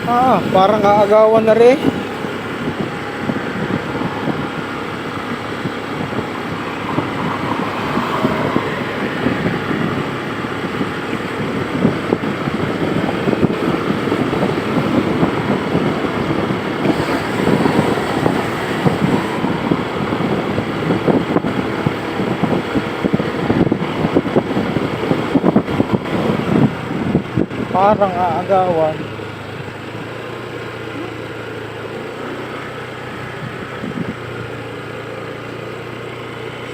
Parang aagawan na rin. Parang aagawan.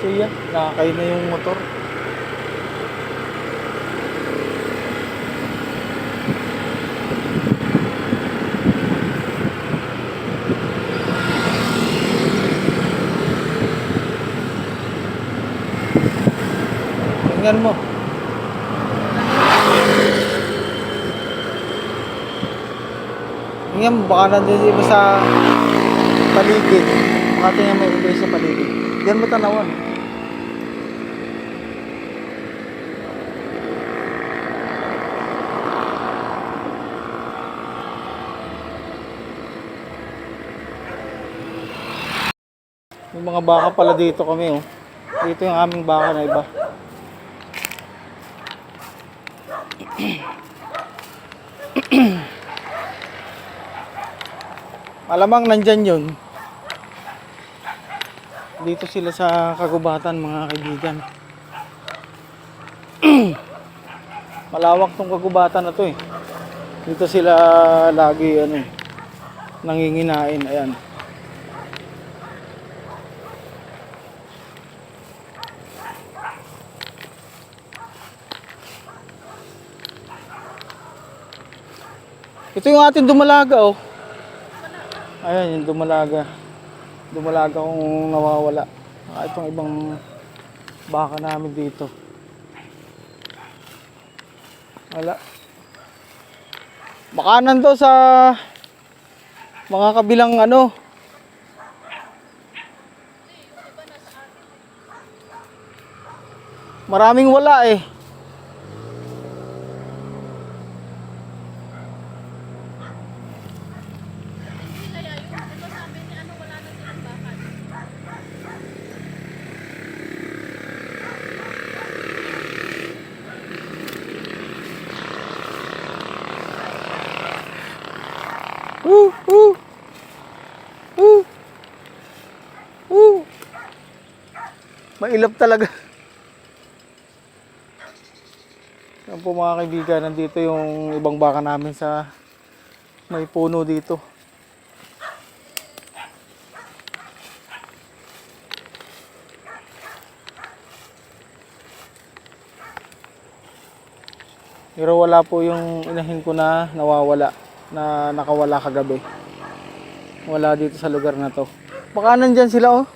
Siya, nakakay na yung motor. Tingnan mo. Tingnan mo, baka nandun iba sa paligid. Baka tingnan mo iba sa paligid. Diyan mo tanawan. Yung mga baka pala dito kami, oh. Dito yung aming baka na iba. Malamang nandyan yun. Dito sila sa kagubatan, mga kaibigan. Malawak tong kagubatan na to eh. Dito sila lagi nanginginain. Ayan. Ito yung ating dumalaga, oh. Ayan yung dumalaga. Dumalaga kung nawawala. Itong ibang baka namin dito. Wala. Baka nando sa mga kabilang maraming wala eh. Mailap talaga. Yan po mga kaibigan, nandito yung ibang baka namin sa may puno dito. Pero wala po yung inahin ko na nawawala, na nakawala kagabi. Wala dito sa lugar na to. Baka nandyan sila, oh.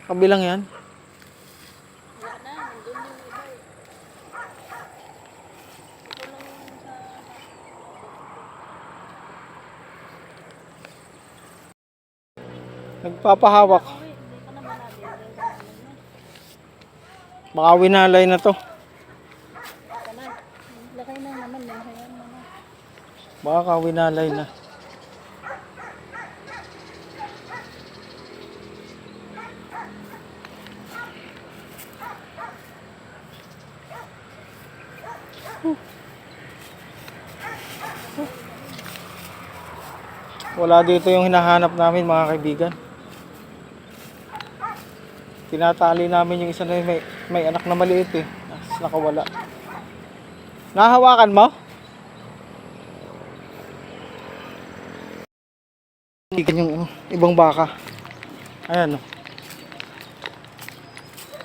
Kabilang yan. Nagpapahawak. Baka winalay na to. Baka winalay na. Wala dito yung hinahanap namin, mga kaibigan. Tinatali namin yung isa na may anak na maliit eh. Nakawala. Nahawakan mo? Yung ibang baka. Ayan,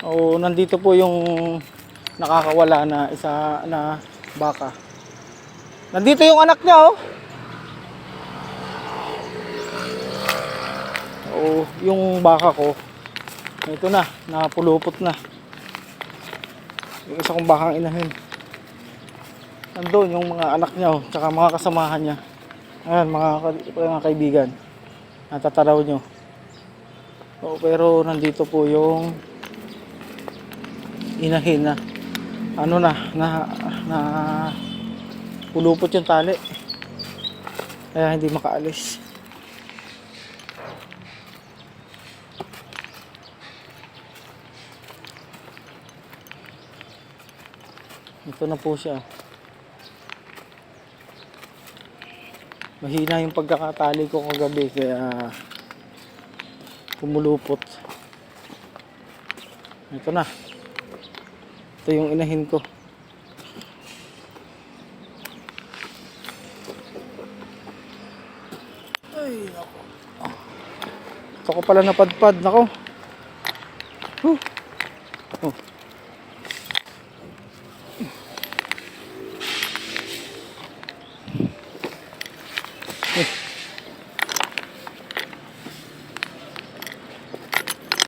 oh. Nandito po yung nakakawala na isa na baka. Nandito yung anak niya, oh. Oh, yung baka ko. Ito na, napulupot na. Yung isa kong bakang inahin. Nandun yung mga anak niya, oh, tsaka mga kasamahan niya. Ayan, mga kaibigan. Natataraw nyo. So, pero nandito po yung inahin na na pulupot yung tali. Kaya hindi makaalis. Ito na po siya. Mahina yung pagkakatali ko kagabi kaya kumulupot. Ito na. Ito yung inahin ko. Ay, nako. Ito ko pala napadpad. Nako.